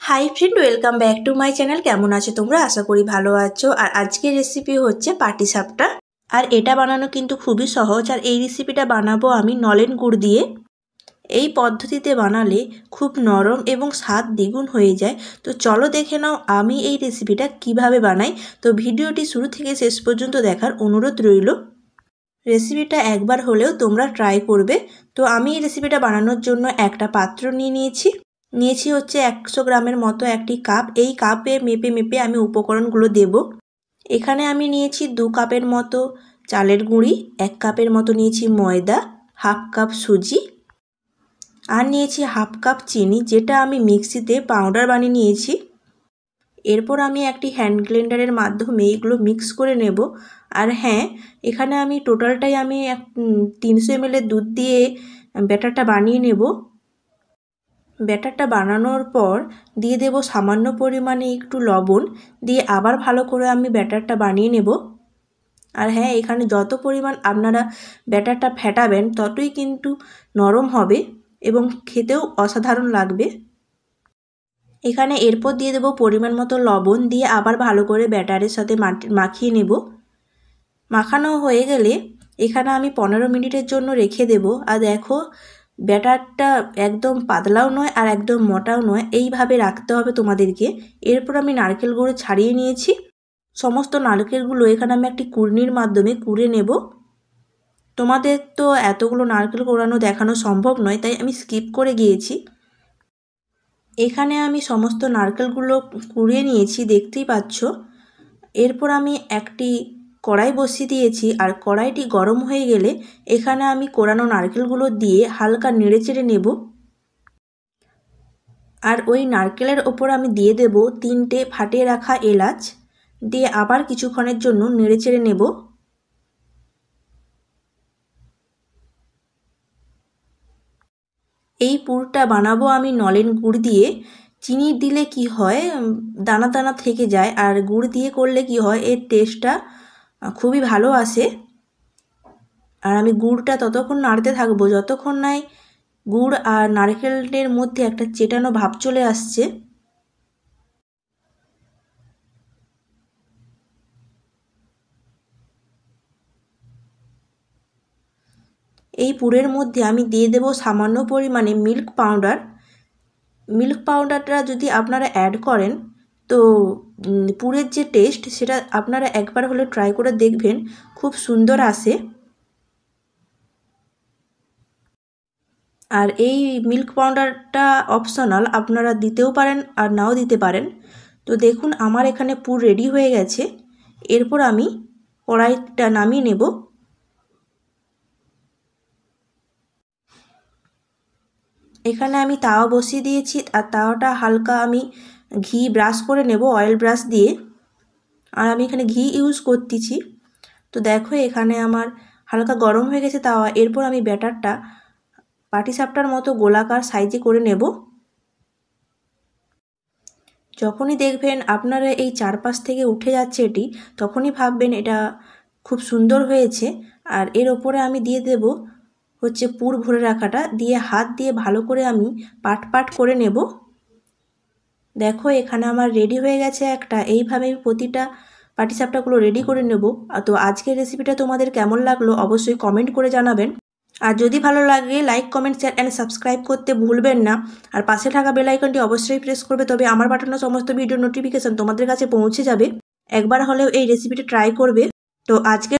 High friend welcome back to my channel. केमन आछो तोमरा? आशा करी भालो आछो। और आजकेर रेसिपि होच्छे पाटिसापटा। और एटा बानानो किन्तु खूबई सहज। और एई रेसिपिटा बानाबो आमी नलेन गुड़ दिए। এই পদ্ধতিতে বানালে খুব নরম এবং স্বাদ দ্বিগুণ হয়ে যায়। তো চলো দেখে নাও আমি এই রেসিপিটা কিভাবে বানাই। তো ভিডিওটি শুরু থেকে শেষ পর্যন্ত দেখার অনুরোধ রইল। রেসিপিটা একবার হলেও তোমরা ট্রাই করবে। তো আমি এই রেসিপিটা বানানোর জন্য একটা পাত্র নিয়েছি হচ্ছে 100 গ্রামের মতো একটি কাপ। এই কাপে মেপে মেপে আমি উপকরণগুলো দেব। এখানে আমি নিয়েছি 2 কাপের মতো চালের গুঁড়ি, 1 কাপের মতো নিয়েছি ময়দা, হাফ কাপ সুজি আর নিয়েছি হাফ কাপ চিনি, যেটা আমি মিক্সিতে পাউডার বানিয়ে নিয়েছি। এরপর আমি একটি হ্যান্ড ব্লেন্ডারের মাধ্যমে এগুলো মিক্স করে নেব। আর হ্যাঁ, এখানে আমি টোটালটাই আমি 300 ml দুধ দিয়ে ব্যাটারটা বানিয়ে নেব। ব্যাটারটা বানানোর পর দিয়ে দেব সামান্য পরিমাণে একটু লবণ, দিয়ে আবার ভালো করে আমি ব্যাটারটা বানিয়ে নেব। আর হ্যাঁ, এখানে যত পরিমাণ আপনারা ব্যাটারটা ফেটাবেন ততই কিন্তু নরম হবে এবং খেতেও অসাধারণ লাগবে। এখানে এরপর দিয়ে দেব পরিমাণ মতো লবণ, দিয়ে আবার ভালো করে ব্যাটারের সাথে মাখিয়ে নেব। মাখানো হয়ে গেলে এখানে আমি 15 মিনিটের জন্য রেখে দেব। আর দেখো, ব্যাটারটা একদম পাতলাও নয় আর একদম মোটাও নয়, এইভাবে রাখতে হবে তোমাদেরকে। এরপর আমি নারকেলগুলো ছাড়িয়ে নিয়েছি। সমস্ত নারকেলগুলো এখানে আমি একটি কুড়নির মাধ্যমে কুড়ে নেব। তোমাদের তো এতগুলো নারকেল কোড়ানো দেখানো সম্ভব নয়, তাই আমি স্কিপ করে গিয়েছি। এখানে আমি সমস্ত নারকেলগুলো কুড়িয়ে নিয়েছি, দেখতেই পাচ্ছ। এরপর আমি একটি কড়াই বসিয়ে দিয়েছি। আর কড়াইটি গরম হয়ে গেলে এখানে আমি কোড়ানো নারকেলগুলো দিয়ে হালকা নেড়েচেড়ে নেব। আর ওই নারকেলের ওপর আমি দিয়ে দেব 3টে ফাটিয়ে রাখা এলাচ, দিয়ে আবার কিছুক্ষণের জন্য নেড়েচেড়ে নেব। এই পুরটা বানাবো আমি নলেন গুড় দিয়ে। চিনি দিলে কি হয়, দানা দানা থেকে যায়। আর গুড় দিয়ে করলে কি হয়, এর টেস্টটা খুবই ভালো আসে। আর আমি গুড়টা ততক্ষণ নাড়তে থাকবো যতক্ষণ নাই গুড় আর নারকেলের মধ্যে একটা চেটানো ভাব চলে আসছে। এই পুরের মধ্যে আমি দিয়ে দেব সামান্য পরিমাণে মিল্ক পাউডার। মিল্ক পাউডারটা যদি আপনারা অ্যাড করেন তো পুরের যে টেস্ট সেটা আপনারা একবার হলে ট্রাই করে দেখবেন, খুব সুন্দর আসে। আর এই মিল্ক পাউডারটা অপশনাল, আপনারা দিতেও পারেন আর নাও দিতে পারেন। তো দেখুন আমার এখানে পুর রেডি হয়ে গেছে। এরপর আমি কড়াইটা নামিয়ে নেব। এখানে আমি তাওয়া বসিয়ে দিয়েছি। আর তাওয়াটা হালকা আমি ঘি ব্রাশ করে নেব অয়েল ব্রাশ দিয়ে। আর আমি এখানে ঘি ইউজ করতেছি। তো দেখো এখানে আমার হালকা গরম হয়ে গেছে তাওয়া। এরপর আমি ব্যাটারটা পাটিসাপটার মতো গোলাকার সাইজে করে নেব। যখনই দেখবেন আপনারা এই চারপাশ থেকে উঠে যাচ্ছে এটি, তখনই ভাববেন এটা খুব সুন্দর হয়েছে। আর এর ওপরে আমি দিয়ে দেব হচ্ছে পুর ভরে রাখাটা, দিয়ে হাত দিয়ে ভালো করে আমি পাট পাট করে নেব। দেখো এখানে আমার রেডি হয়ে গেছে একটা। এইভাবে আমি প্রতিটা পাটিসাপটাগুলো রেডি করে নেব। তো আজকের রেসিপিটা তোমাদের কেমন লাগলো অবশ্যই কমেন্ট করে জানাবেন। আর যদি ভালো লাগে like, comment, share and subscribe করতে ভুলবেন না। আর পাশে থাকা বেল আইকনটি অবশ্যই প্রেস করবে, তবে আমার পাঠানো সমস্ত ভিডিও নোটিফিকেশন তোমাদের কাছে পৌঁছে যাবে। একবার হলেও এই রেসিপিটা ট্রাই করবে। তো আজকে